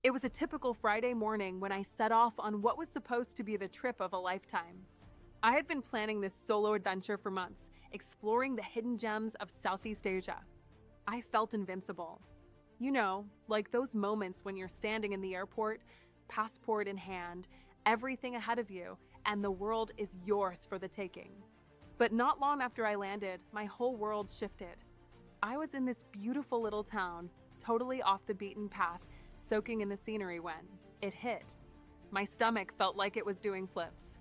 It was a typical Friday morning when I set off on what was supposed to be the trip of a lifetime. I had been planning this solo adventure for months, exploring the hidden gems of Southeast Asia. I felt invincible. You know, like those moments when you're standing in the airport, passport in hand, everything ahead of you, and the world is yours for the taking. But not long after I landed, my whole world shifted. I was in this beautiful little town, totally off the beaten path, soaking in the scenery when it hit. My stomach felt like it was doing flips.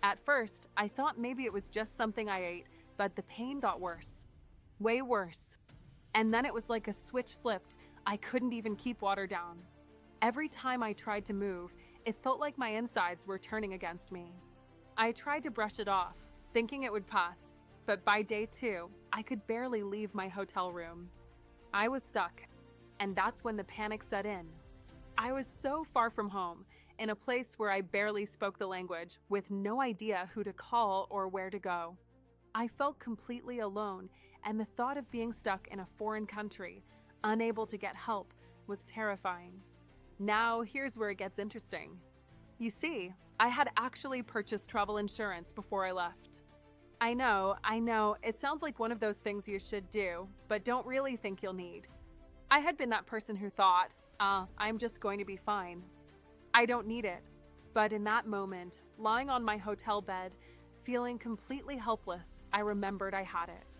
At first, I thought maybe it was just something I ate, but the pain got worse. Way worse. And then it was like a switch flipped. I couldn't even keep water down. Every time I tried to move, it felt like my insides were turning against me. I tried to brush it off, thinking it would pass, but by day 2, I could barely leave my hotel room. I was stuck, and that's when the panic set in. I was so far from home, in a place where I barely spoke the language, with no idea who to call or where to go. I felt completely alone, and the thought of being stuck in a foreign country, unable to get help, was terrifying. Now, here's where it gets interesting. You see, I had actually purchased travel insurance before I left. I know, it sounds like one of those things you should do, but don't really think you'll need. I had been that person who thought, I'm just going to be fine. I don't need it. But in that moment, lying on my hotel bed, feeling completely helpless, I remembered I had it.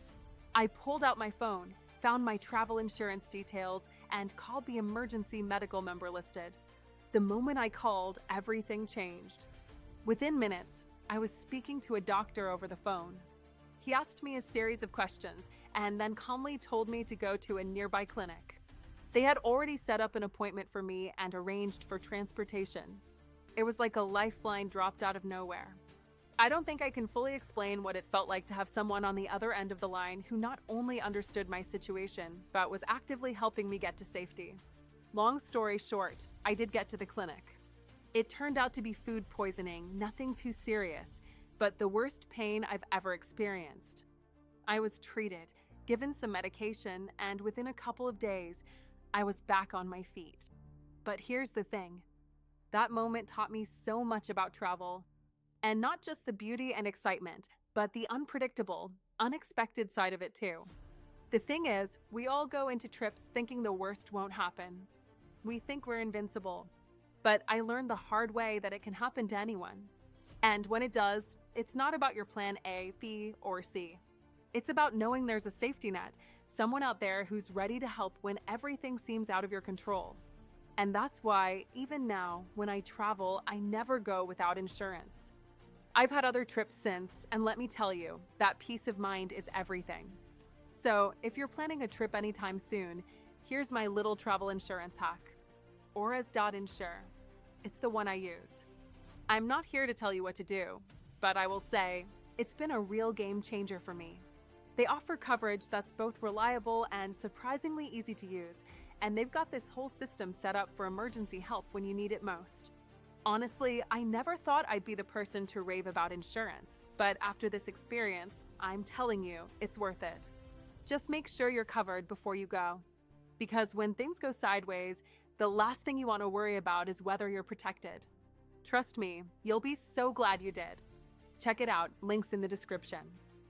I pulled out my phone, found my travel insurance details, and called the emergency medical number listed. The moment I called, everything changed. Within minutes, I was speaking to a doctor over the phone. He asked me a series of questions and then calmly told me to go to a nearby clinic. They had already set up an appointment for me and arranged for transportation. It was like a lifeline dropped out of nowhere. I don't think I can fully explain what it felt like to have someone on the other end of the line who not only understood my situation, but was actively helping me get to safety. Long story short, I did get to the clinic. It turned out to be food poisoning, nothing too serious, but the worst pain I've ever experienced. I was treated, given some medication, and within a couple of days, I was back on my feet. But here's the thing. That moment taught me so much about travel. And not just the beauty and excitement, but the unpredictable, unexpected side of it too. The thing is, we all go into trips thinking the worst won't happen. We think we're invincible. But I learned the hard way that it can happen to anyone. And when it does, it's not about your plan A, B, or C. It's about knowing there's a safety net, someone out there who's ready to help when everything seems out of your control. And that's why, even now, when I travel, I never go without insurance. I've had other trips since, and let me tell you, that peace of mind is everything. So, if you're planning a trip anytime soon, here's my little travel insurance hack. Auras.insure. It's the one I use. I'm not here to tell you what to do, but I will say, it's been a real game changer for me. They offer coverage that's both reliable and surprisingly easy to use, and they've got this whole system set up for emergency help when you need it most. Honestly, I never thought I'd be the person to rave about insurance, but after this experience, I'm telling you, it's worth it. Just make sure you're covered before you go. Because when things go sideways, the last thing you want to worry about is whether you're protected. Trust me, you'll be so glad you did. Check it out, links in the description.